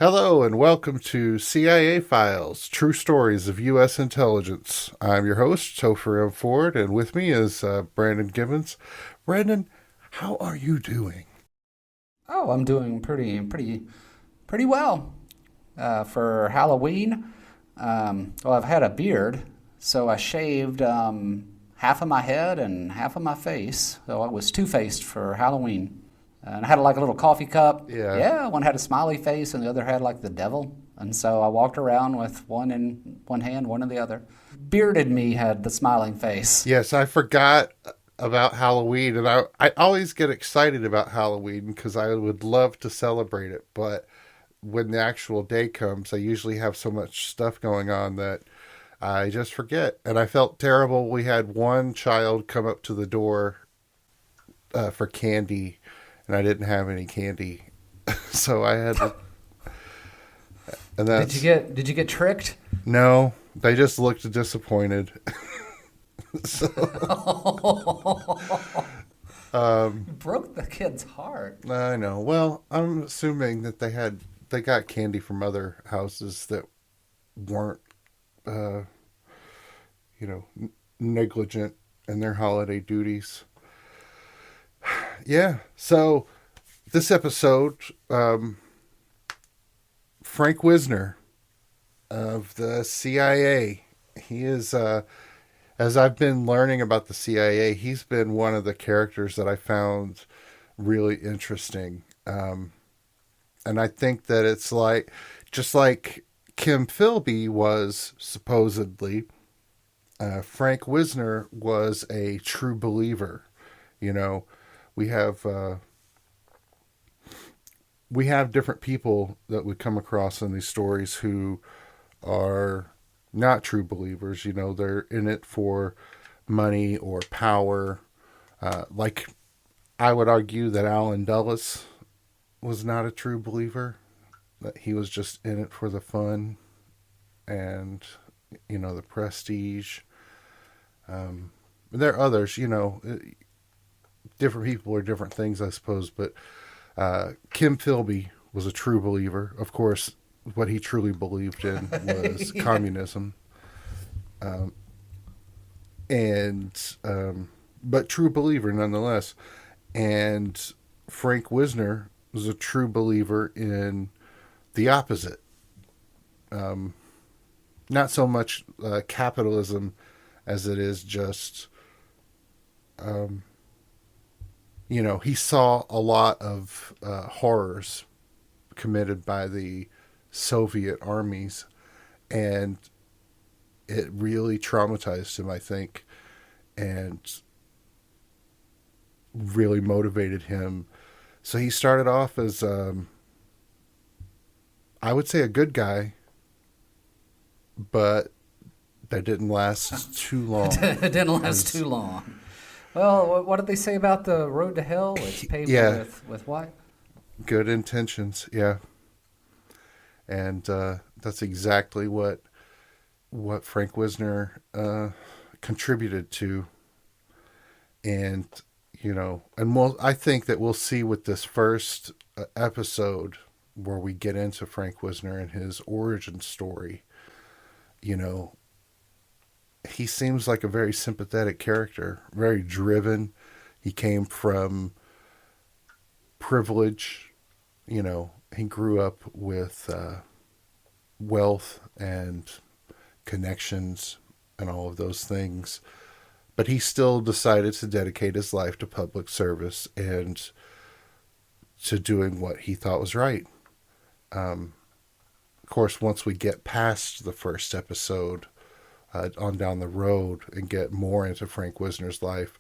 Hello and welcome to CIA Files, True Stories of U.S. Intelligence. I'm your host, Topher M. Ford, and with me is Brandon Gibbons. Brandon, how are you doing? Oh, I'm doing pretty well for Halloween. Well, I've had a beard, so I shaved half of my head and half of my face. So I was two-faced for Halloween, and I had like a little coffee cup. Yeah. Yeah, one had a smiley face, and the other had like the devil. And so I walked around with one in one hand, one in the other. Bearded me had the smiling face. Yes, I forgot about Halloween, and I always get excited about Halloween because I would love to celebrate it, but when the actual day comes, I usually have so much stuff going on that I just forget. And I felt terrible. We had one child come up to the door for candy, and I didn't have any candy, so I had to. And Did you that's get tricked? no. They just looked disappointed. So, Broke the kid's heart. I know. Well, I'm assuming that they got candy from other houses that weren't, uh, negligent in their holiday duties. Yeah. So this episode, Frank Wisner of the CIA. He is, as I've been learning about the CIA, he's been one of the characters that I found really interesting. And I think that it's like, just like Kim Philby was supposedly, Frank Wisner was a true believer. You know, we have we have different people that we come across in these stories who are not true believers. You know, they're in it for money or power. Like I would argue that Alan Dulles was not a true believer. That he was just in it for the fun and the prestige. There are others. Different people are different things, I suppose. But Kim Philby was a true believer. Of course, what he truly believed in was Yeah. communism, um, and but true believer nonetheless. And Frank Wisner was a true believer in the opposite. Um, Not so much capitalism as it is just, um, he saw a lot of horrors committed by the Soviet armies, and it really traumatized him, I think, and really motivated him. So he started off as, I would say, a good guy, but that didn't last too long. It didn't last As too long. Well, what did they say about the road to hell? It's paved yeah, with what? good intentions, yeah, and that's exactly what Frank Wisner contributed to, and I think that we'll see with this first episode where we get into Frank Wisner and his origin story. You know, he seems like a very sympathetic character, very driven. He came from privilege. He grew up with wealth and connections and all of those things. But he still decided to dedicate his life to public service and to doing what he thought was right. Of course, once we get past the first episode, on down the road and get more into Frank Wisner's life,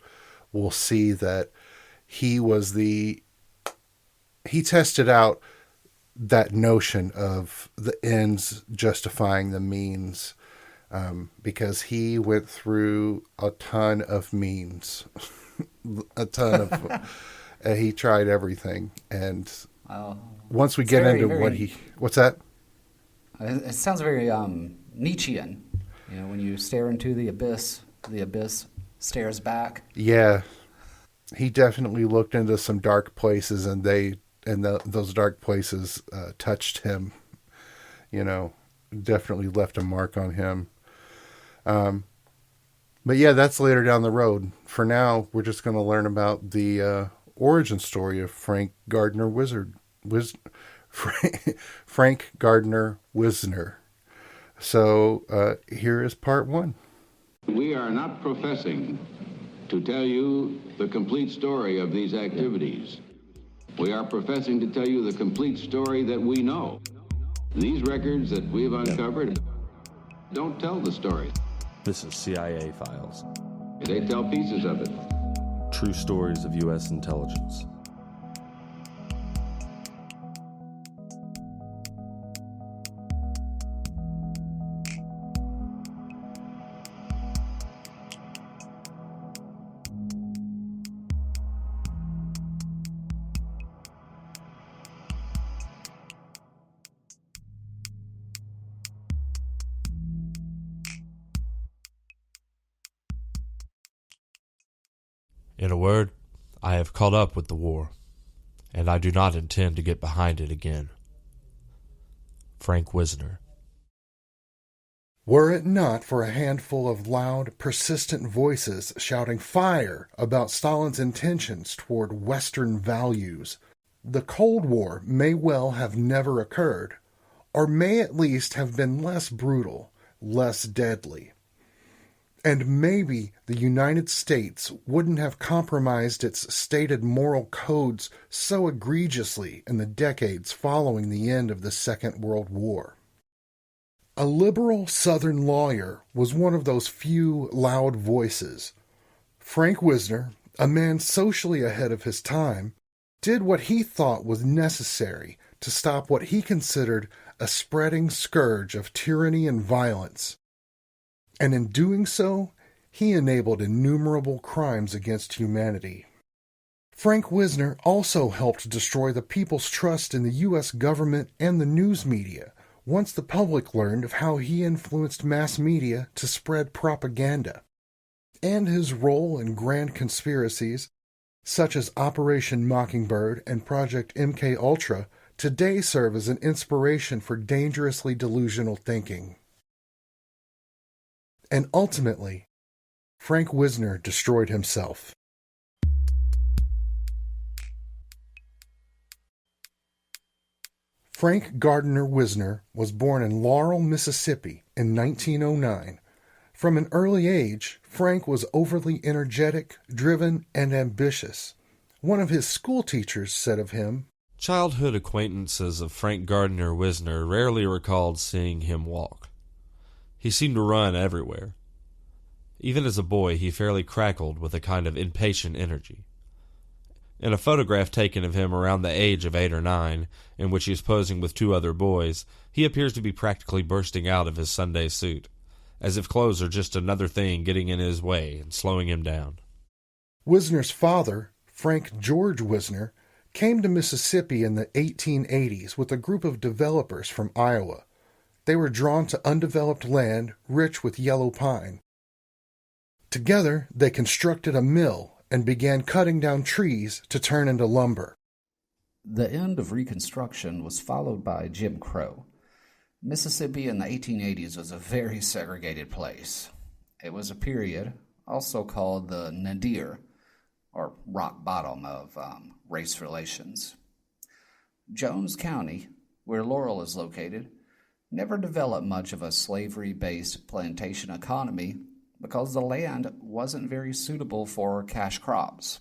we'll see that he was he tested out that notion of the ends justifying the means, because he went through a ton of means, a ton of. He tried everything, and Oh, once we it's get into very. what's that? It sounds very Nietzschean. When you stare into the abyss stares back. Yeah, he definitely looked into some dark places, and those dark places touched him you know, definitely left a mark on him. But yeah, that's later down the road. For now, we're just going to learn about the origin story of Frank Gardner Frank Gardner Wisner. So here is part one. We are not professing to tell you the complete story of these activities. We are professing to tell you the complete story that we know. These records that we've uncovered don't tell the story. This is CIA Files. They tell pieces of it. True stories of U.S. intelligence. In a word, I have caught up with the war, and I do not intend to get behind it again. Frank Wisner. Were it not for a handful of loud, persistent voices shouting fire about Stalin's intentions toward Western values, the Cold War may well have never occurred, or may at least have been less brutal, less deadly. And maybe the United States wouldn't have compromised its stated moral codes so egregiously in the decades following the end of the Second World War. A liberal Southern lawyer was one of those few loud voices. Frank Wisner, a man socially ahead of his time, did what he thought was necessary to stop what he considered a spreading scourge of tyranny and violence. And in doing so, he enabled innumerable crimes against humanity. Frank Wisner also helped destroy the people's trust in the U.S. government and the news media once the public learned of how he influenced mass media to spread propaganda. And his role in grand conspiracies, such as Operation Mockingbird and Project MKUltra, today serve as an inspiration for dangerously delusional thinking. And ultimately, Frank Wisner destroyed himself. Frank Gardner Wisner was born in Laurel, Mississippi in 1909. From an early age, Frank was overly energetic, driven, and ambitious. One of his school teachers said of him, Childhood acquaintances of Frank Gardner Wisner rarely recalled seeing him walk. He seemed to run everywhere. Even as a boy, he fairly crackled with a kind of impatient energy. In a photograph taken of him around the age of 8 or 9, in which he is posing with 2 other boys, he appears to be practically bursting out of his Sunday suit, as if clothes are just another thing getting in his way and slowing him down. Wisner's father, Frank George Wisner, came to Mississippi in the 1880s with a group of developers from Iowa. They were drawn to undeveloped land rich with yellow pine. Together, they constructed a mill and began cutting down trees to turn into lumber. The end of Reconstruction was followed by Jim Crow. Mississippi in the 1880s was a very segregated place. It was a period, also called the nadir, or rock bottom of race relations. Jones County, where Laurel is located, never developed much of a slavery-based plantation economy because the land wasn't very suitable for cash crops.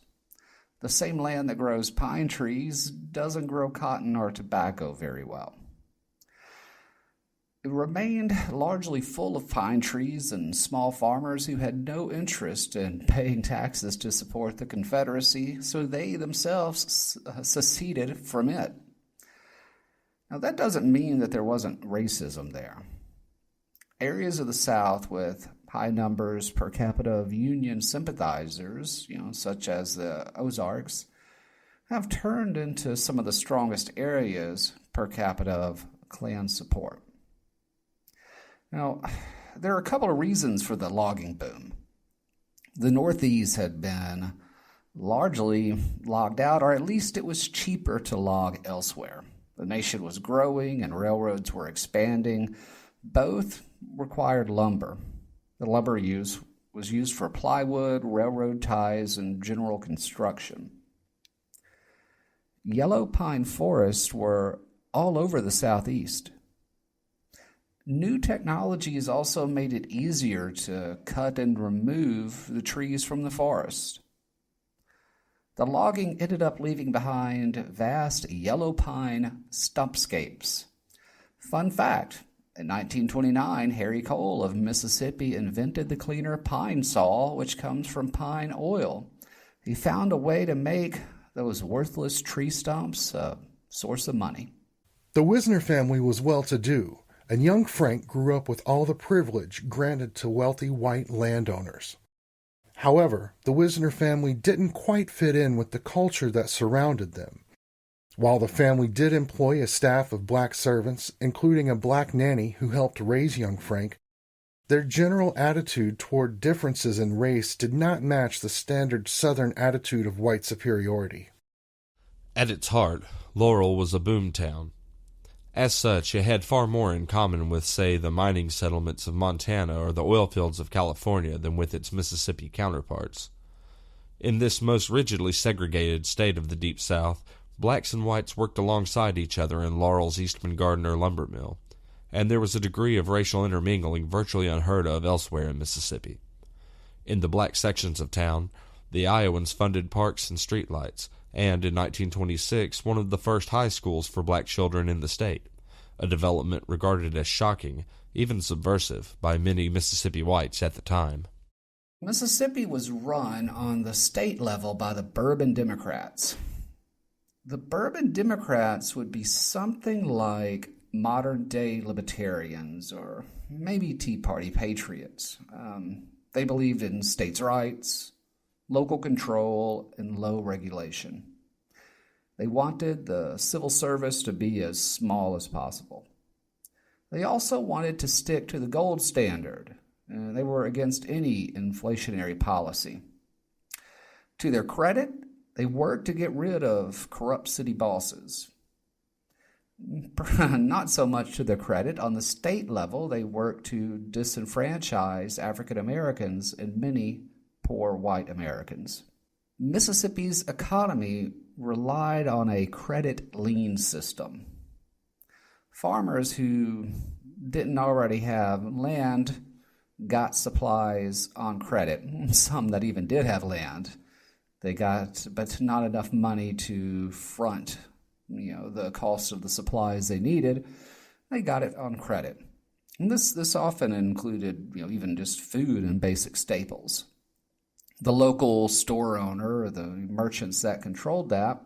The same land that grows pine trees doesn't grow cotton or tobacco very well. It remained largely full of pine trees and small farmers who had no interest in paying taxes to support the Confederacy, so they themselves seceded from it. Now, that doesn't mean that there wasn't racism there. Areas of the South with high numbers per capita of Union sympathizers, such as the Ozarks, have turned into some of the strongest areas per capita of Klan support. Now, there are a couple of reasons for the logging boom. The Northeast had been largely logged out, or at least it was cheaper to log elsewhere. The nation was growing and railroads were expanding. Both required lumber. The lumber was used for plywood, railroad ties, and general construction. Yellow pine forests were all over the Southeast. New technologies also made it easier to cut and remove the trees from the forest. The logging ended up leaving behind vast yellow pine stumpscapes. Fun fact, in 1929, Harry Cole of Mississippi invented the cleaner pine saw, which comes from pine oil. He found a way to make those worthless tree stumps a source of money. The Wisner family was well-to-do, and young Frank grew up with all the privilege granted to wealthy white landowners. However, the Wisner family didn't quite fit in with the culture that surrounded them. While the family did employ a staff of black servants, including a black nanny who helped raise young Frank, their general attitude toward differences in race did not match the standard Southern attitude of white superiority. At its heart, Laurel was a boom town. As such, it had far more in common with, say, the mining settlements of Montana or the oil fields of California than with its Mississippi counterparts. In this most rigidly segregated state of the Deep South, blacks and whites worked alongside each other in Laurel's Eastman Gardner lumber mill, and there was a degree of racial intermingling virtually unheard of elsewhere in Mississippi. In the black sections of town, the Iowans funded parks and streetlights, and in 1926 one of the first high schools for black children in the state, a development regarded as shocking, even subversive, by many Mississippi whites at the time. Mississippi was run on the state level by the Bourbon Democrats. The Bourbon Democrats would be something like modern-day libertarians or maybe Tea Party patriots. They believed in states' rights, local control, and low regulation. They wanted the civil service to be as small as possible. They also wanted to stick to the gold standard. They were against any inflationary policy. To their credit, they worked to get rid of corrupt city bosses. Not so much to their credit, on the state level, they worked to disenfranchise African Americans and many poor white Americans. Mississippi's economy relied on a credit lien system. Farmers who didn't already have land got supplies on credit. Some that even did have land, they got, but not enough money to front, the cost of the supplies they needed. They got it on credit. And this often included, even just food and basic staples. The local store owner or the merchants that controlled that,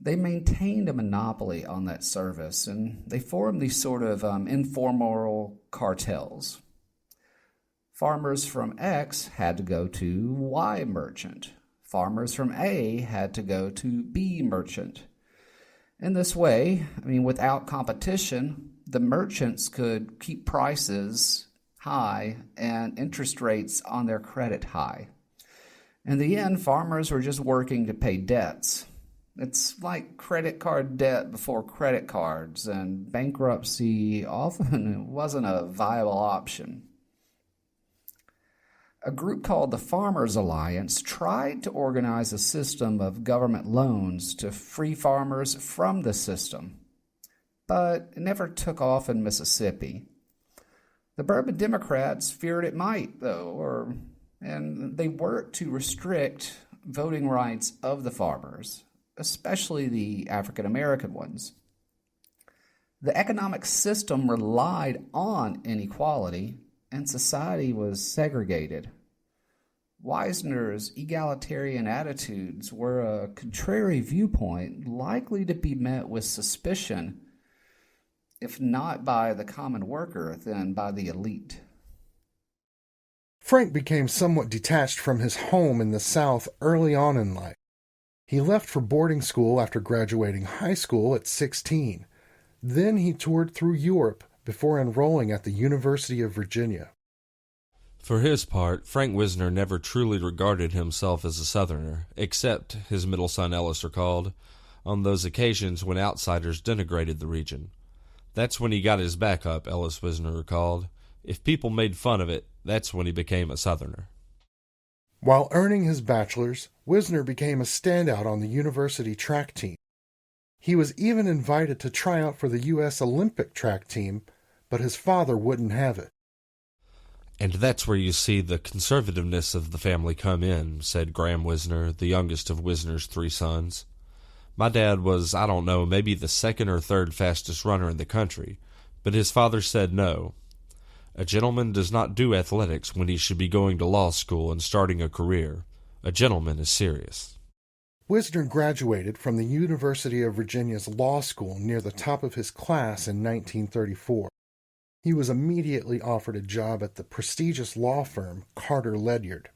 they maintained a monopoly on that service, and they formed these sort of informal cartels. Farmers from X had to go to Y merchant. Farmers from A had to go to B merchant. In this way, without competition, the merchants could keep prices high and interest rates on their credit high. In the end, farmers were just working to pay debts. It's like credit card debt before credit cards, and bankruptcy often wasn't a viable option. A group called the Farmers Alliance tried to organize a system of government loans to free farmers from the system, but it never took off in Mississippi. The Bourbon Democrats feared it might, though, and they worked to restrict voting rights of the farmers, especially the African American ones. The economic system relied on inequality, and society was segregated. Wisner's egalitarian attitudes were a contrary viewpoint likely to be met with suspicion, if not by the common worker, then by the elite. Frank became somewhat detached from his home in the South early on in life. He left for boarding school after graduating high school at 16. Then he toured through Europe before enrolling at the University of Virginia. For his part, Frank Wisner never truly regarded himself as a Southerner, except, his middle son Ellis recalled, on those occasions when outsiders denigrated the region. That's when he got his back up, Ellis Wisner recalled. If people made fun of it, that's when he became a Southerner. While earning his bachelor's, Wisner became a standout on the university track team. He was even invited to try out for the U.S. Olympic track team, but his father wouldn't have it. And that's where you see the conservativeness of the family come in, said Graham Wisner, the youngest of Wisner's 3 sons. My dad was, I don't know, maybe the 2nd or 3rd fastest runner in the country, but his father said no. A gentleman does not do athletics when he should be going to law school and starting a career. A gentleman is serious. Wisner graduated from the University of Virginia's law school near the top of his class in 1934. He was immediately offered a job at the prestigious law firm Carter Ledyard.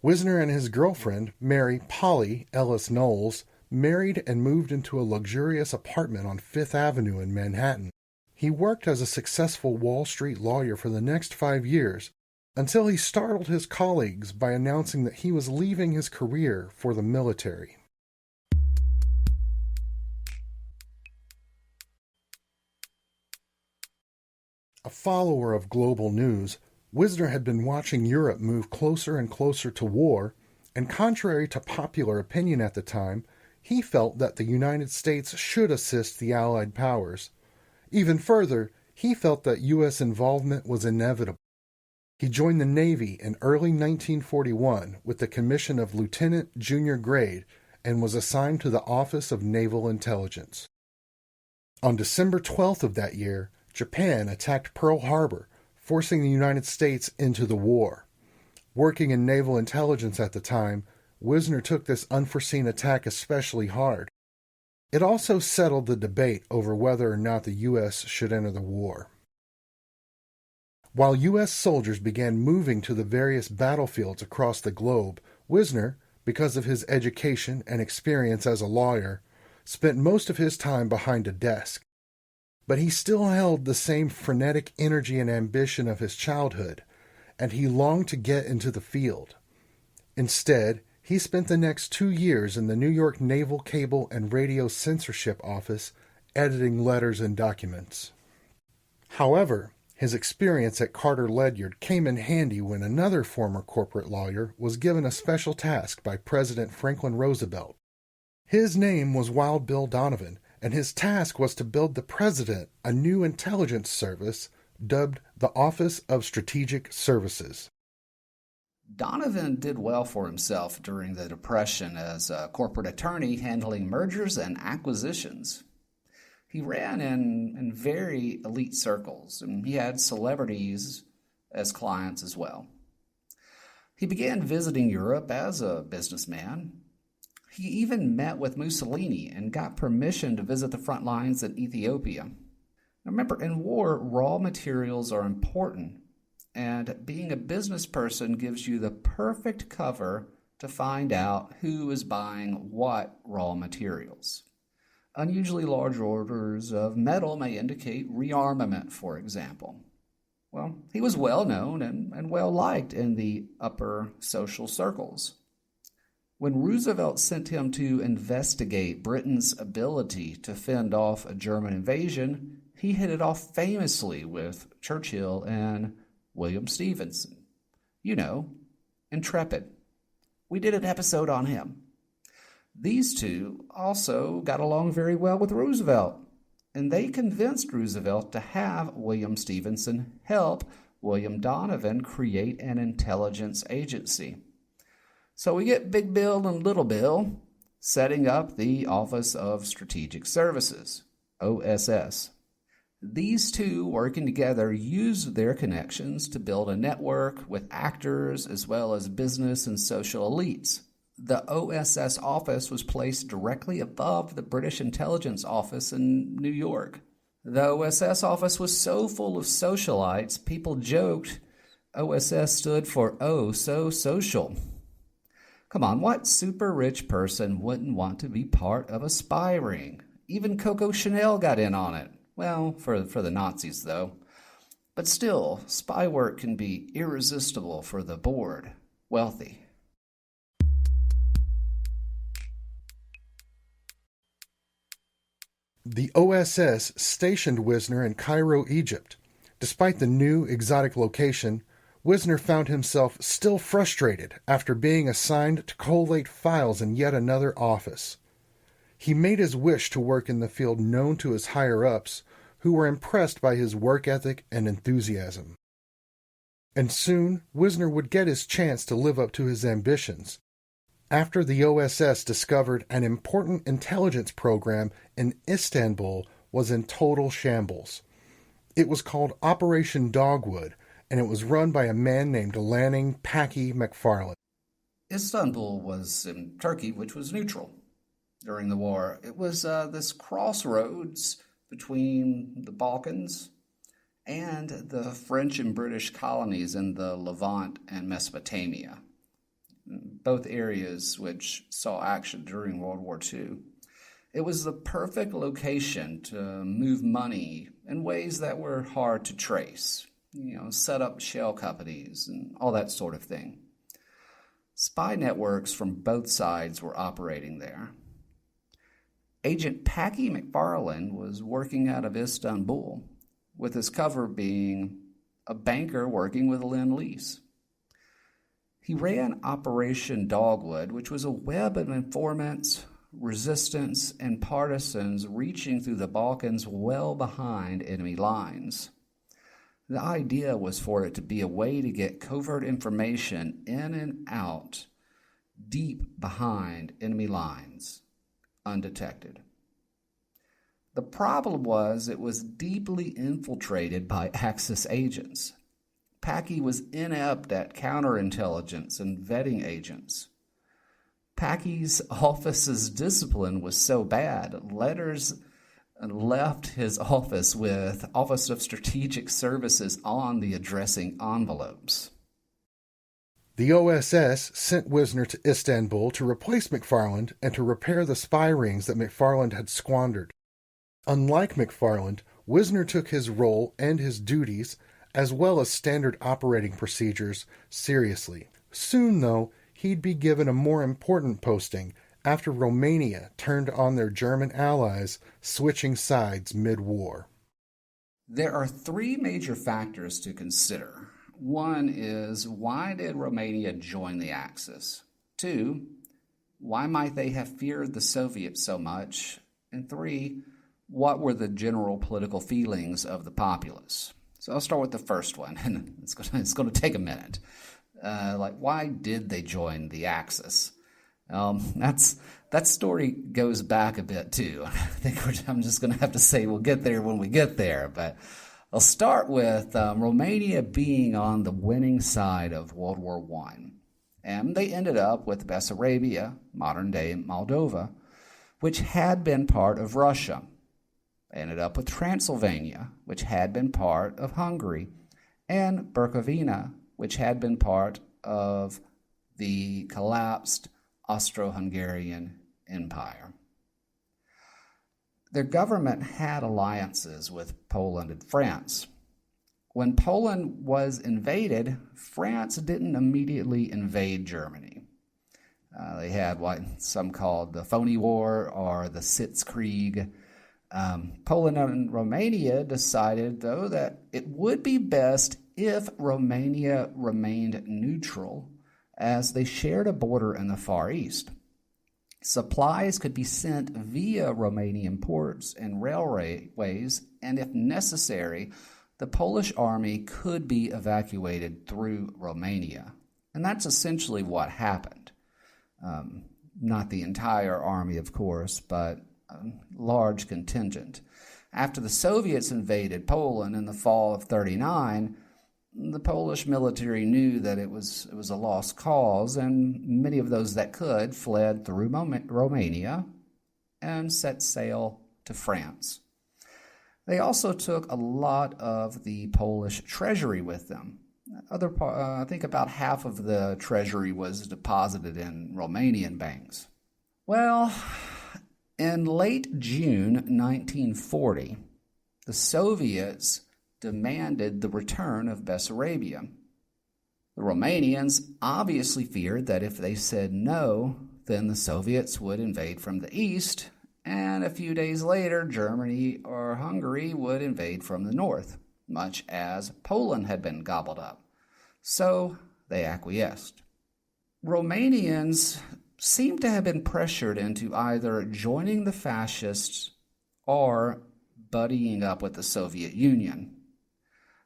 Wisner and his girlfriend, Mary Polly Ellis Knowles, married and moved into a luxurious apartment on Fifth Avenue in Manhattan. He worked as a successful Wall Street lawyer for the next 5 years, until he startled his colleagues by announcing that he was leaving his career for the military. A follower of global news, Wisner had been watching Europe move closer and closer to war, and contrary to popular opinion at the time, he felt that the United States should assist the Allied powers. Even further, he felt that U.S. involvement was inevitable. He joined the Navy in early 1941 with the commission of lieutenant junior grade and was assigned to the Office of Naval Intelligence. On December 12th of that year, Japan attacked Pearl Harbor, forcing the United States into the war. Working in naval intelligence at the time, Wisner took this unforeseen attack especially hard. It also settled the debate over whether or not the U.S. should enter the war. While U.S. soldiers began moving to the various battlefields across the globe, Wisner, because of his education and experience as a lawyer, spent most of his time behind a desk. But he still held the same frenetic energy and ambition of his childhood, and he longed to get into the field. Instead, he spent the next 2 years in the New York Naval Cable and Radio Censorship Office, editing letters and documents. However, his experience at Carter Ledyard came in handy when another former corporate lawyer was given a special task by President Franklin Roosevelt. His name was Wild Bill Donovan, and his task was to build the president a new intelligence service dubbed the Office of Strategic Services. Donovan did well for himself during the Depression as a corporate attorney handling mergers and acquisitions. He ran in very elite circles, and he had celebrities as clients as well. He began visiting Europe as a businessman. He even met with Mussolini and got permission to visit the front lines in Ethiopia. Now remember, in war, raw materials are important, and being a business person gives you the perfect cover to find out who is buying what raw materials. Unusually large orders of metal may indicate rearmament, for example. Well, he was well known and well liked in the upper social circles. When Roosevelt sent him to investigate Britain's ability to fend off a German invasion, he hit it off famously with Churchill and William Stephenson. You know, Intrepid. We did an episode on him. These two also got along very well with Roosevelt, and they convinced Roosevelt to have William Stephenson help William Donovan create an intelligence agency. So we get Big Bill and Little Bill setting up the Office of Strategic Services, OSS. These two, working together, used their connections to build a network with actors as well as business and social elites. The OSS office was placed directly above the British Intelligence Office in New York. The OSS office was so full of socialites, people joked OSS stood for Oh So Social. Come on, what super rich person wouldn't want to be part of a spy ring? Even Coco Chanel got in on it. Well, for the Nazis, though. But still, spy work can be irresistible for the bored, wealthy. The OSS stationed Wisner in Cairo, Egypt. Despite the new exotic location, Wisner found himself still frustrated after being assigned to collate files in yet another office. He made his wish to work in the field known to his higher-ups, who were impressed by his work ethic and enthusiasm. And soon, Wisner would get his chance to live up to his ambitions. After the OSS discovered an important intelligence program in Istanbul was in total shambles. It was called Operation Dogwood, and it was run by a man named Lanning Packy McFarland. Istanbul was in Turkey, which was neutral during the war. It was this crossroads between the Balkans and the French and British colonies in the Levant and Mesopotamia, both areas which saw action during World War II. It was the perfect location to move money in ways that were hard to trace, set up shell companies and all that sort of thing. Spy networks from both sides were operating there. Agent Packy McFarland was working out of Istanbul, with his cover being a banker working with Lend-Lease. He ran Operation Dogwood, which was a web of informants, resistance, and partisans reaching through the Balkans well behind enemy lines. The idea was for it to be a way to get covert information in and out, deep behind enemy lines, undetected. The problem was it was deeply infiltrated by Axis agents. Packy was inept at counterintelligence and vetting agents. Packy's office's discipline was so bad, letters left his office with Office of Strategic Services on the addressing envelopes. The OSS sent Wisner to Istanbul to replace McFarland and to repair the spy rings that McFarland had squandered. Unlike McFarland, Wisner took his role and his duties, as well as standard operating procedures, seriously. Soon, though, he'd be given a more important posting after Romania turned on their German allies, switching sides mid-war. There are three major factors to consider. One is, why did Romania join the Axis? Two, why might they have feared the Soviets so much? And three, what were the general political feelings of the populace? So I'll start with the first one, and it's going to take a minute. Why did they join the Axis? That story goes back a bit too. I think I'm just going to have to say we'll get there when we get there. But I'll start with Romania being on the winning side of World War I. And they ended up with Bessarabia, modern-day Moldova, which had been part of Russia. They ended up with Transylvania, which had been part of Hungary, and Bukovina, which had been part of the collapsed Austro-Hungarian Empire. Their government had alliances with Poland and France. When Poland was invaded, France didn't immediately invade Germany. They had what some called the Phony War or the Sitzkrieg. Poland and Romania decided, though, that it would be best if Romania remained neutral, as they shared a border in the Far East. Supplies could be sent via Romanian ports and railways, and if necessary, the Polish army could be evacuated through Romania. And that's essentially what happened. Not the entire army, of course, but a large contingent. After the Soviets invaded Poland in the fall of 1939, the Polish military knew that it was a lost cause, and many of those that could fled through Romania and set sail to France. They also took a lot of the Polish treasury with them. I think about half of the treasury was deposited in Romanian banks. Well, in late June 1940, the Soviets demanded the return of Bessarabia. The Romanians obviously feared that if they said no, then the Soviets would invade from the east and a few days later, Germany or Hungary would invade from the north, much as Poland had been gobbled up. So they acquiesced. Romanians seem to have been pressured into either joining the fascists or buddying up with the Soviet Union.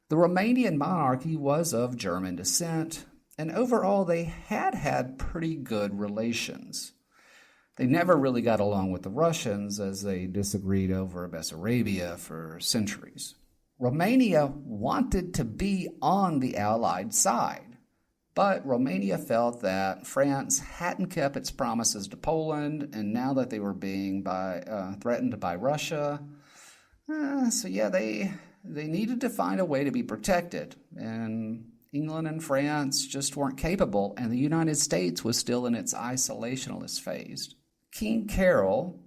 The Romanian monarchy was of German descent, and overall they had pretty good relations. They never really got along with the Russians, as they disagreed over Bessarabia for centuries. Romania wanted to be on the Allied side, but Romania felt that France hadn't kept its promises to Poland, and now that they were being threatened by Russia, they needed to find a way to be protected, and England and France just weren't capable, and the United States was still in its isolationist phase. King Carol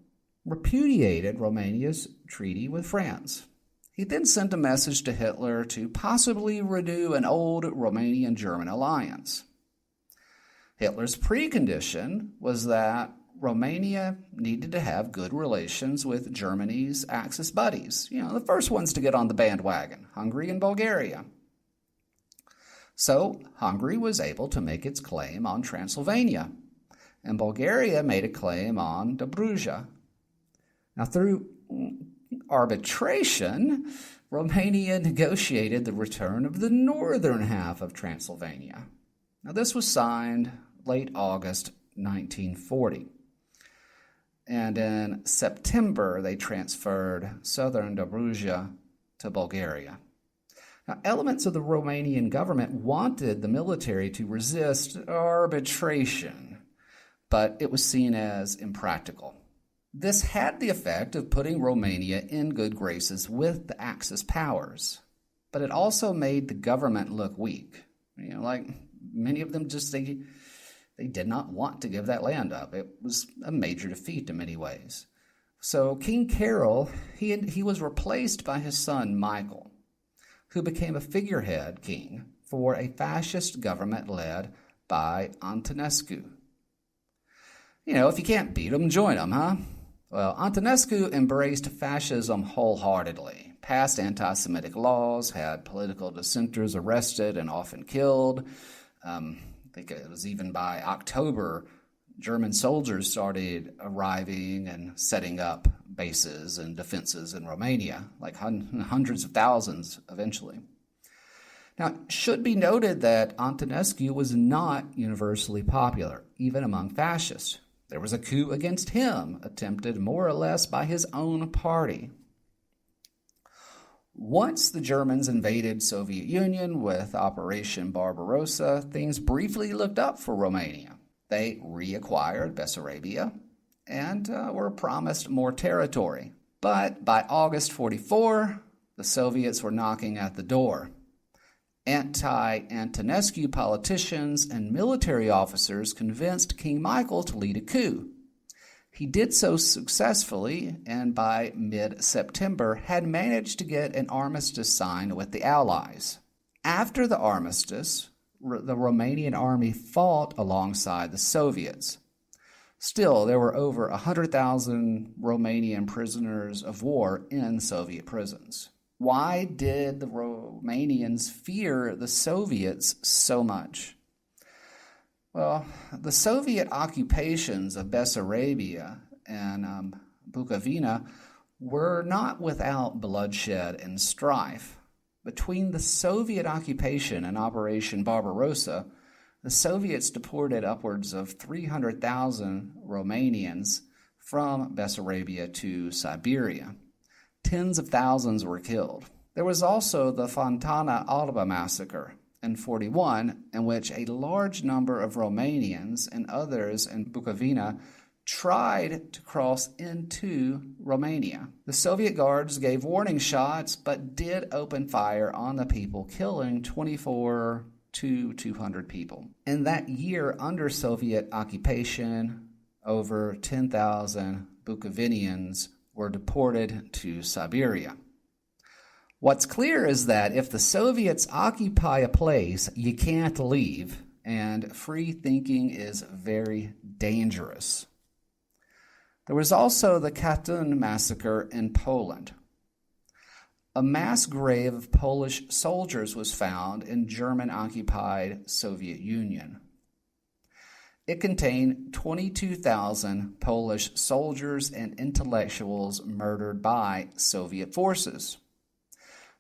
repudiated Romania's treaty with France. He then sent a message to Hitler to possibly renew an old Romanian-German alliance. Hitler's precondition was that Romania needed to have good relations with Germany's Axis buddies, the first ones to get on the bandwagon, Hungary and Bulgaria. So Hungary was able to make its claim on Transylvania, and Bulgaria made a claim on Dobruja. Now, through arbitration, Romania negotiated the return of the northern half of Transylvania. Now, this was signed late August 1940. And in September, they transferred southern Dobruja to Bulgaria. Now, elements of the Romanian government wanted the military to resist arbitration, but it was seen as impractical. This had the effect of putting Romania in good graces with the Axis powers, but it also made the government look weak. Like many of them they did not want to give that land up. It was a major defeat in many ways. So King Carol, he was replaced by his son Michael, who became a figurehead king for a fascist government led by Antonescu. If you can't beat them, join them, huh? Well, Antonescu embraced fascism wholeheartedly, passed anti-Semitic laws, had political dissenters arrested and often killed. I think it was even by October, German soldiers started arriving and setting up bases and defenses in Romania, like hundreds of thousands eventually. Now, it should be noted that Antonescu was not universally popular, even among fascists. There was a coup against him, attempted more or less by his own party. Once the Germans invaded Soviet Union with Operation Barbarossa, things briefly looked up for Romania. They reacquired Bessarabia and were promised more territory. But by August 1944, the Soviets were knocking at the door. Anti-Antonescu politicians and military officers convinced King Michael to lead a coup. He did so successfully, and by mid-September had managed to get an armistice signed with the Allies. After the armistice, the Romanian army fought alongside the Soviets. Still, there were over 100,000 Romanian prisoners of war in Soviet prisons. Why did the Romanians fear the Soviets so much? Well, the Soviet occupations of Bessarabia and Bukovina were not without bloodshed and strife. Between the Soviet occupation and Operation Barbarossa, the Soviets deported upwards of 300,000 Romanians from Bessarabia to Siberia. Tens of thousands were killed. There was also the Fontana Alba massacre in 1941, in which a large number of Romanians and others in Bukovina tried to cross into Romania. The Soviet guards gave warning shots, but did open fire on the people, killing 24 to 200 people. In that year, under Soviet occupation, over 10,000 Bukovinians were deported to Siberia. What's clear is that if the Soviets occupy a place, you can't leave, and free thinking is very dangerous. There was also the Katyn massacre in Poland. A mass grave of Polish soldiers was found in German-occupied Soviet Union. It contained 22,000 Polish soldiers and intellectuals murdered by Soviet forces.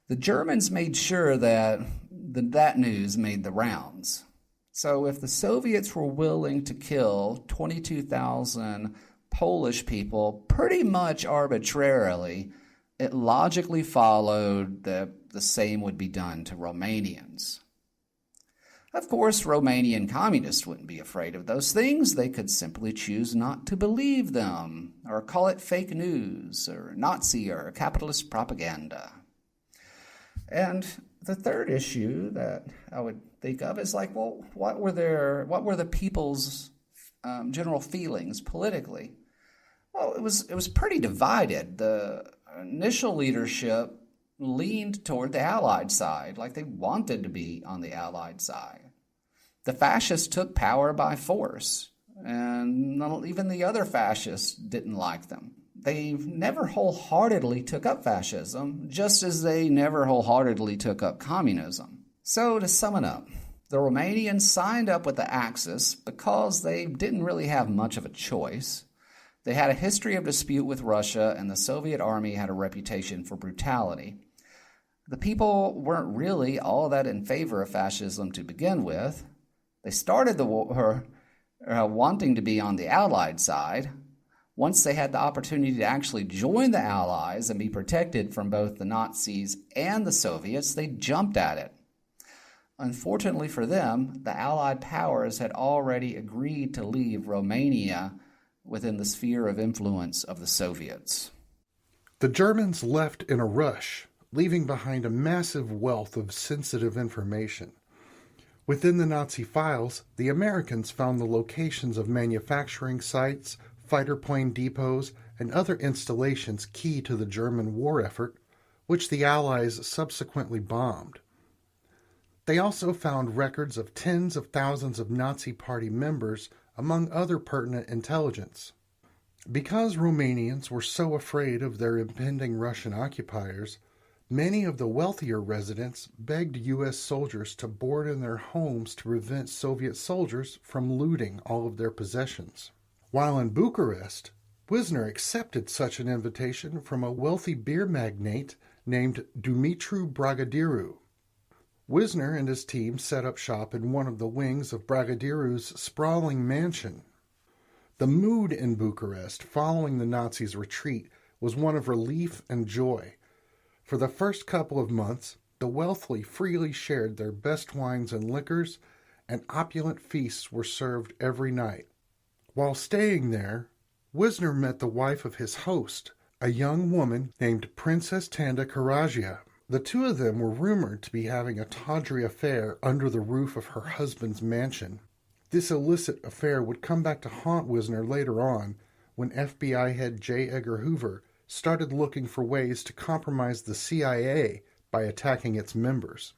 The Germans made sure that that news made the rounds. So if the Soviets were willing to kill 22,000 Polish people pretty much arbitrarily, it logically followed that the same would be done to Romanians. Of course, Romanian communists wouldn't be afraid of those things. They could simply choose not to believe them, or call it fake news, or Nazi or capitalist propaganda. And the third issue that I would think of is like, well, what were the people's general feelings politically? Well, it was pretty divided. The initial leadership leaned toward the Allied side, like they wanted to be on the Allied side. The fascists took power by force, and even the other fascists didn't like them. They never wholeheartedly took up fascism, just as they never wholeheartedly took up communism. So to sum it up, the Romanians signed up with the Axis because they didn't really have much of a choice. They had a history of dispute with Russia, and the Soviet army had a reputation for brutality. The people weren't really all that in favor of fascism to begin with. They started the war wanting to be on the Allied side. Once they had the opportunity to actually join the Allies and be protected from both the Nazis and the Soviets, they jumped at it. Unfortunately for them, the Allied powers had already agreed to leave Romania within the sphere of influence of the Soviets. The Germans left in a rush, leaving behind a massive wealth of sensitive information. Within the Nazi files, the Americans found the locations of manufacturing sites, fighter plane depots, and other installations key to the German war effort, which the Allies subsequently bombed. They also found records of tens of thousands of Nazi Party members, among other pertinent intelligence. Because Romanians were so afraid of their impending Russian occupiers, many of the wealthier residents begged U.S. soldiers to board in their homes to prevent Soviet soldiers from looting all of their possessions. While in Bucharest, Wisner accepted such an invitation from a wealthy beer magnate named Dumitru Bragadiru. Wisner and his team set up shop in one of the wings of Bragadiru's sprawling mansion. The mood in Bucharest following the Nazis' retreat was one of relief and joy. For the first couple of months, the wealthy freely shared their best wines and liquors, and opulent feasts were served every night. While staying there, Wisner met the wife of his host, a young woman named Princess Tanda Karagia. The two of them were rumored to be having a tawdry affair under the roof of her husband's mansion. This illicit affair would come back to haunt Wisner later on when FBI head J. Edgar Hoover started looking for ways to compromise the CIA by attacking its members.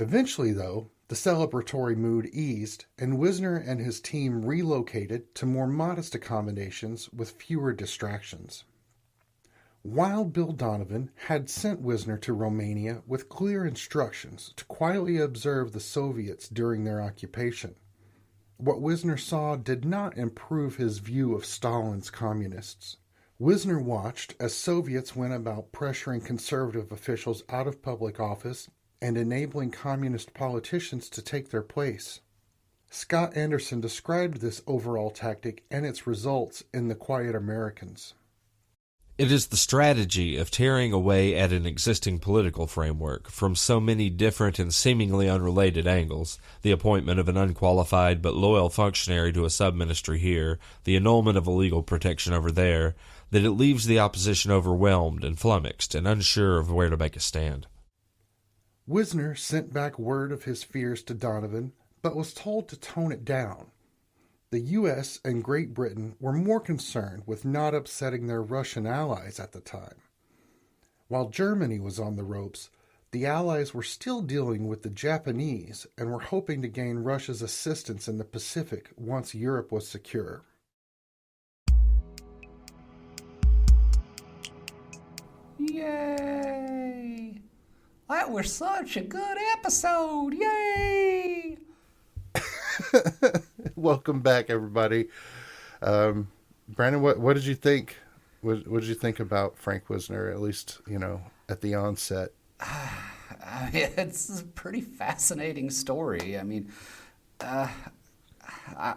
Eventually, though, the celebratory mood eased, and Wisner and his team relocated to more modest accommodations with fewer distractions. Wild Bill Donovan had sent Wisner to Romania with clear instructions to quietly observe the Soviets during their occupation. What Wisner saw did not improve his view of Stalin's communists. Wisner watched as Soviets went about pressuring conservative officials out of public office and enabling communist politicians to take their place. Scott Anderson described this overall tactic and its results in The Quiet Americans. It is the strategy of tearing away at an existing political framework from so many different and seemingly unrelated angles, the appointment of an unqualified but loyal functionary to a sub-ministry here, the annulment of a legal protection over there, that it leaves the opposition overwhelmed and flummoxed and unsure of where to make a stand. Wisner sent back word of his fears to Donovan, but was told to tone it down. The U.S. and Great Britain were more concerned with not upsetting their Russian allies at the time. While Germany was on the ropes, the Allies were still dealing with the Japanese and were hoping to gain Russia's assistance in the Pacific once Europe was secure. Yay! That was such a good episode. Yay! Welcome back, everybody. Brandon, what did you think? What did you think about Frank Wisner? At least at the onset. It's a pretty fascinating story. I mean, I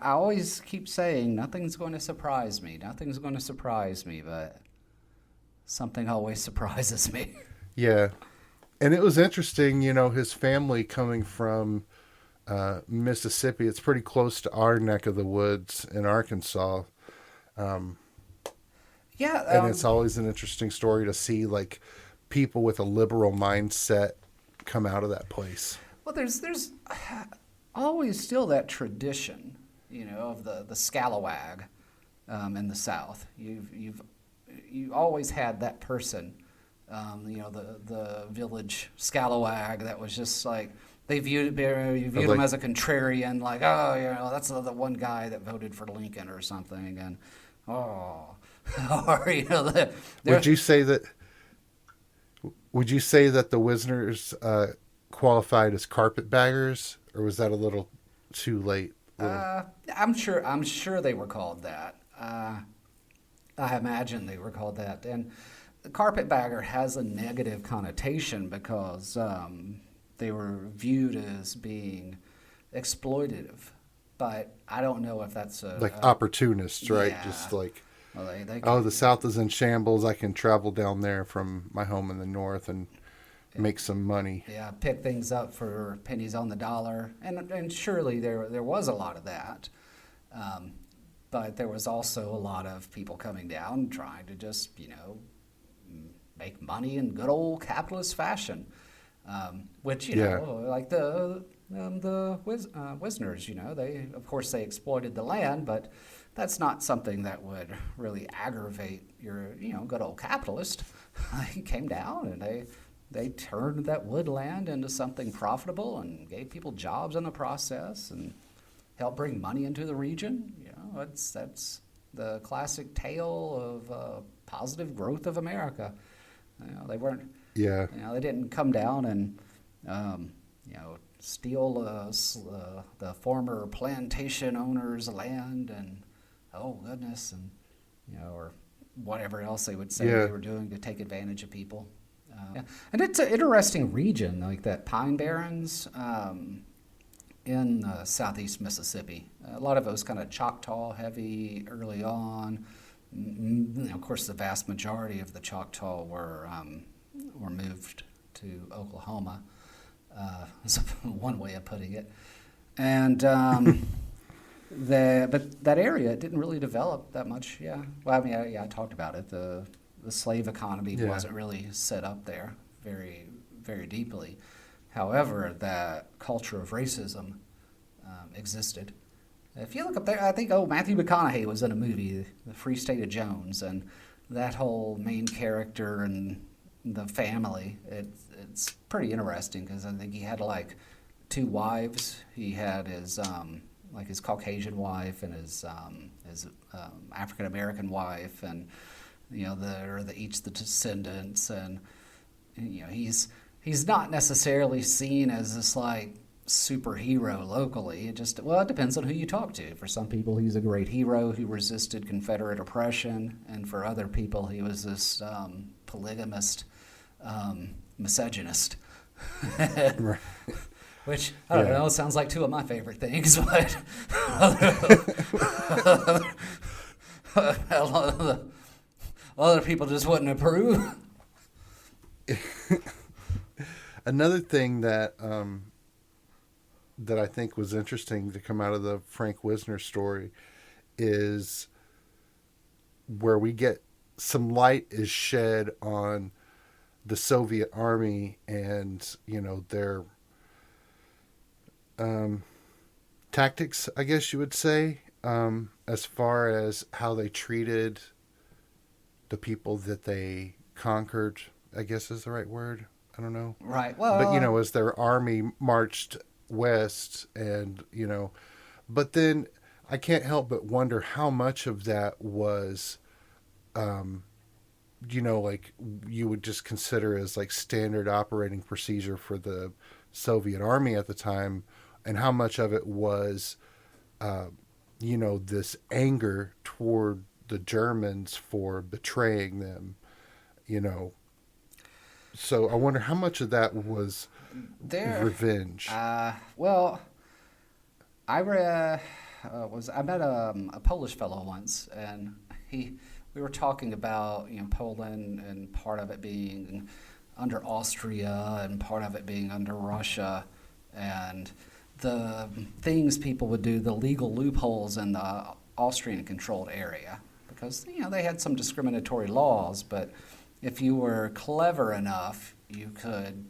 always keep saying nothing's going to surprise me. Nothing's going to surprise me, but something always surprises me. Yeah, and it was interesting. His family coming from Mississippi. It's pretty close to our neck of the woods in Arkansas. Yeah, and it's always an interesting story to see like people with a liberal mindset come out of that place. Well, there's always still that tradition, of the scalawag in the South. You always had that person, the village scalawag that was just like you viewed him as a contrarian, like, oh, that's the one guy that voted for Lincoln or something, and or Would you say that the Wisners qualified as carpetbaggers, or was that a little too late? I'm sure they were called that. I imagine they were called that. And the carpetbagger has a negative connotation because they were viewed as being exploitative. But I don't know if that's opportunists, right? Yeah. Just like, well, they the South is in shambles. I can travel down there from my home in the North and make some money. Yeah, pick things up for pennies on the dollar, and surely there was a lot of that, but there was also a lot of people coming down trying to just make money in good old capitalist fashion, which like the Wisners, they of course they exploited the land, but that's not something that would really aggravate your good old capitalist. He came down and they turned that woodland into something profitable and gave people jobs in the process and helped bring money into the region. That's the classic tale of positive growth of America. They weren't. Yeah. They didn't come down and steal the former plantation owner's land and oh goodness and or whatever else they would say they were doing to take advantage of people. And it's an interesting region, like that Pine Barrens in southeast Mississippi. A lot of it was kind of Choctaw heavy early on. Of course, the vast majority of the Choctaw were moved to Oklahoma. Is one way of putting it. And but that area didn't really develop that much. Yeah. Well, I mean, I talked about it. The slave economy wasn't really set up there very, very deeply. However, that culture of racism existed. If you look up there, I think, Matthew McConaughey was in a movie, The Free State of Jones, and that whole main character and the family, it's pretty interesting because I think he had like 2 wives. He had his his Caucasian wife and his African American wife, and they're each the descendants, and he's not necessarily seen as this like superhero locally. It depends on who you talk to. For some people, he's a great hero who resisted Confederate oppression, and for other people, he was this polygamist misogynist. Right. Which, I don't know, sounds like 2 of my favorite things, but other people just wouldn't approve. Another thing that I think was interesting to come out of the Frank Wisner story is where we get some light is shed on the Soviet army and, their tactics, I guess you would say, as far as how they treated the people that they conquered, I guess is the right word. I don't know. Right. Well, but, as their army marched west and, but then I can't help but wonder how much of that was like you would just consider as like standard operating procedure for the Soviet army at the time, and how much of it was, this anger toward the Germans for betraying them, So I wonder how much of that was revenge. Well, I met a Polish fellow once, and we were talking about Poland and part of it being under Austria and part of it being under Russia, and the things people would do, the legal loopholes in the Austrian-controlled area, because they had some discriminatory laws, but if you were clever enough, you could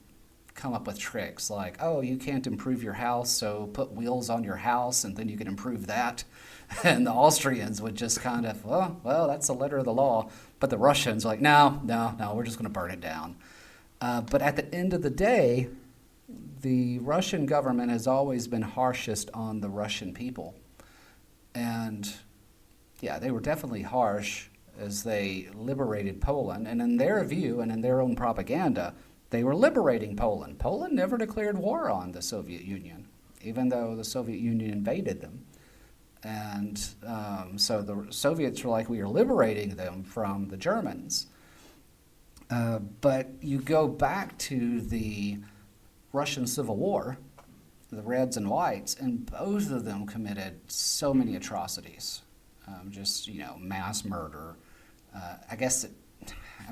come up with tricks like, oh, you can't improve your house, so put wheels on your house, and then you can improve that. And the Austrians would just kind of, well, that's the letter of the law. But the Russians were like, no, we're just going to burn it down. But at the end of the day, the Russian government has always been harshest on the Russian people. And, yeah, they were definitely harsh as they liberated Poland. And in their view and in their own propaganda, they were liberating Poland. Poland never declared war on the Soviet Union, even though the Soviet Union invaded them. And so the Soviets were like, we are liberating them from the Germans. But you go back to the Russian Civil War, the Reds and Whites, and both of them committed so many atrocities, mass murder. I guess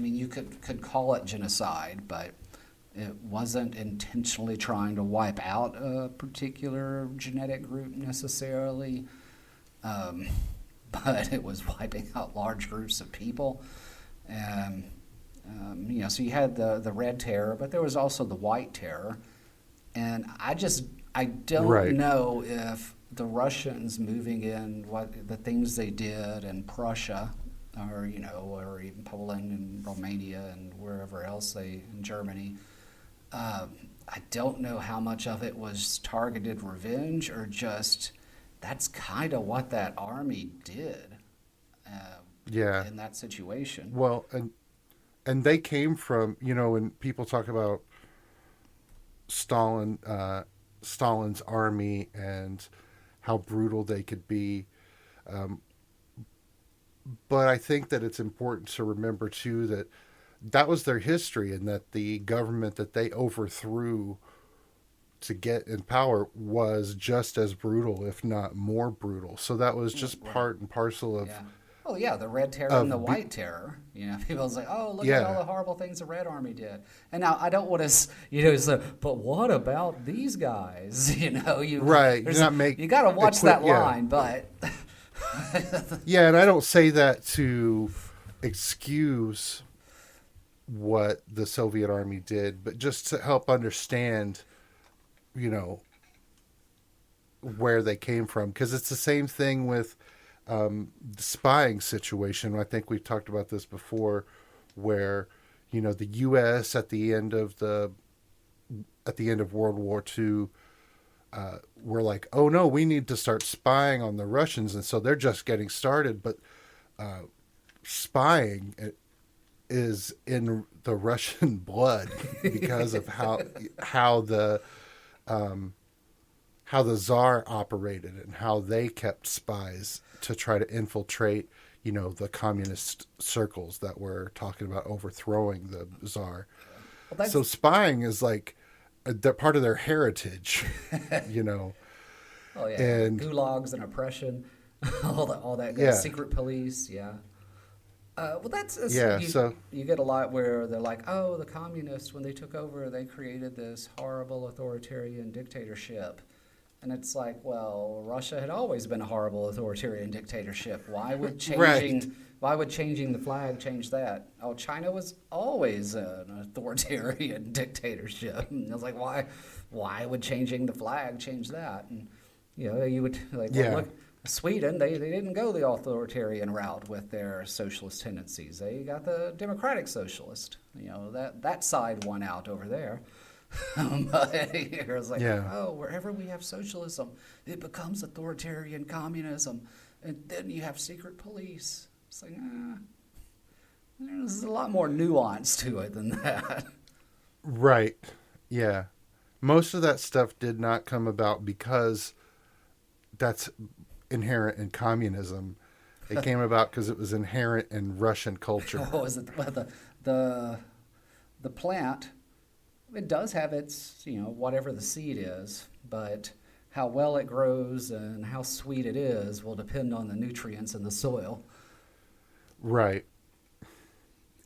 you could call it genocide, but it wasn't intentionally trying to wipe out a particular genetic group necessarily, but it was wiping out large groups of people. And, so you had the Red Terror, but there was also the White Terror. And I don't know if the Russians moving in, what the things they did in Prussia, or even Poland and Romania and wherever else in Germany, I don't know how much of it was targeted revenge or just that's kind of what that army did. In that situation. Well, and they came from, when people talk about Stalin, Stalin's army and how brutal they could be. But I think that it's important to remember, too, that was their history, and that the government that they overthrew to get in power was just as brutal, if not more brutal. So that was just part and parcel of... Yeah. Oh, yeah, the Red Terror and the White Terror. People say, oh, look at all the horrible things the Red Army did. And now, I don't want to, say, but what about these guys? You got to watch that line, but... Yeah, and I don't say that to excuse what the Soviet army did, but just to help understand, where they came from. Because it's the same thing with the spying situation. I think we've talked about this before, where, the U.S. at the end of World War II, we're like, oh no, we need to start spying on the Russians, and so they're just getting started. But spying is in the Russian blood because of how the Tsar operated and how they kept spies to try to infiltrate, the communist circles that were talking about overthrowing the Tsar. Well, so spying is like they're part of their heritage, Oh yeah, and gulags and oppression, all that secret police, yeah. You get a lot where they're like, oh, the communists, when they took over, they created this horrible authoritarian dictatorship. And it's like, well, Russia had always been a horrible authoritarian dictatorship. Why would changing the flag change that? Oh, China was always an authoritarian dictatorship. And I was like, why would changing the flag change that? And you would look, Sweden, they didn't go the authoritarian route with their socialist tendencies. They got the democratic socialist. That side won out over there. But it's like, wherever we have socialism, it becomes authoritarian communism, and then you have secret police. It's like, There's a lot more nuance to it than that. Right. Yeah. Most of that stuff did not come about because that's inherent in communism. It came about because it was inherent in Russian culture. What was it? Well, the the plant, it does have its, whatever the seed is, but how well it grows and how sweet it is will depend on the nutrients in the soil. Right.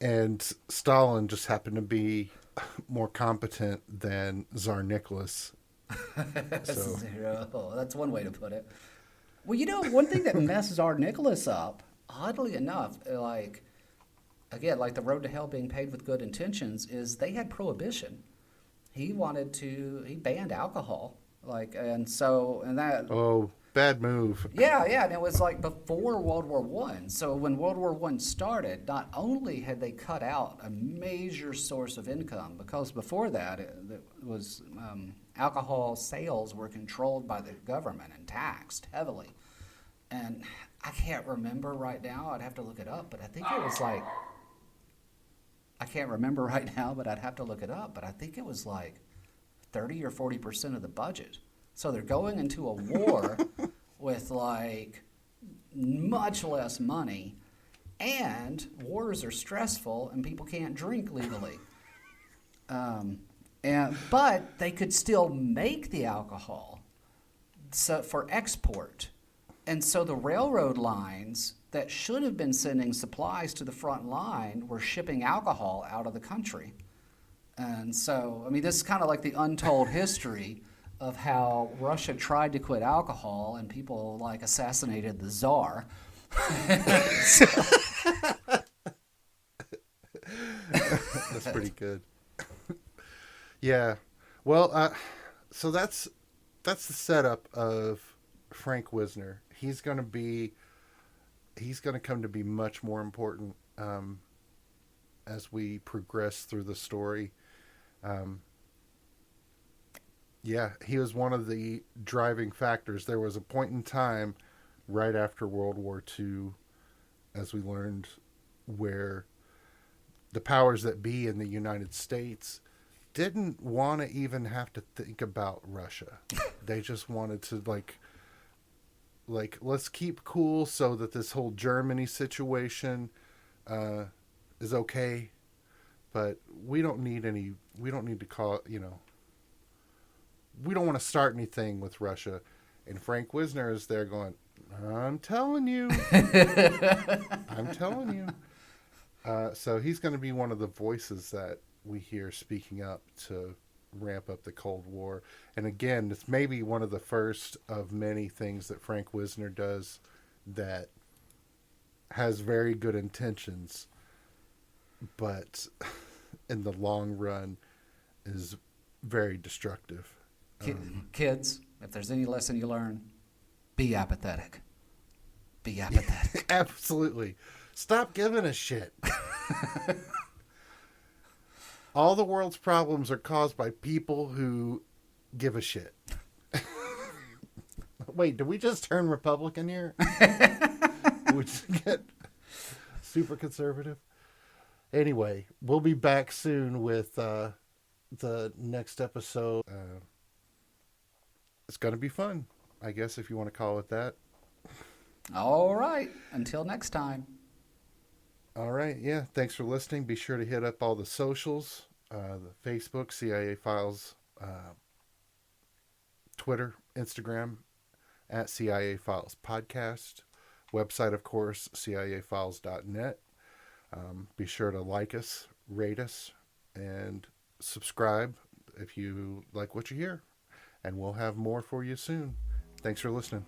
And Stalin just happened to be more competent than Tsar Nicholas. So, That's one way to put it. Well, one thing that messes our Nicholas up, oddly enough, again, like the road to hell being paved with good intentions, is they had prohibition. He banned alcohol, and that. oh, bad move. Yeah, and it was like before World War One. So when World War One started, not only had they cut out a major source of income, because before that it was alcohol sales were controlled by the government and taxed heavily. And I can't remember right now. I'd have to look it up, but I think it was like. I can't remember right now, but I'd have to look it up. But I think it was like 30 or 40% of the budget. So they're going into a war with like much less money, and wars are stressful, and people can't drink legally. But they could still make the alcohol for export. And so the railroad lines that should have been sending supplies to the front line were shipping alcohol out of the country. And so, this is kind of like the untold history of how Russia tried to quit alcohol and people assassinated the Tsar. That's pretty good. Yeah. Well, so that's the setup of Frank Wisner. He's going to come to be much more important as we progress through the story. He was one of the driving factors. There was a point in time right after World War II, as we learned, where the powers that be in the United States didn't want to even have to think about Russia. They just wanted to let's keep cool so that this whole Germany situation is okay, but we don't need to call, we don't want to start anything with Russia. And Frank Wisner is there going, I'm telling you. So he's going to be one of the voices that we hear speaking up to ramp up the Cold War. And again, it's maybe one of the first of many things that Frank Wisner does that has very good intentions, but in the long run is very destructive. Kids, if there's any lesson you learn, be apathetic. Be apathetic. Absolutely. Stop giving a shit. All the world's problems are caused by people who give a shit. Wait, did we just turn Republican here? We just get super conservative? Anyway, we'll be back soon with the next episode. It's going to be fun, I guess, if you want to call it that. All right. Until next time. All right. Yeah. Thanks for listening. Be sure to hit up all the socials, the Facebook, CIA Files, Twitter, Instagram, at CIA Files Podcast. Website, of course, ciafiles.net. Be sure to like us, rate us, and subscribe if you like what you hear. And we'll have more for you soon. Thanks for listening.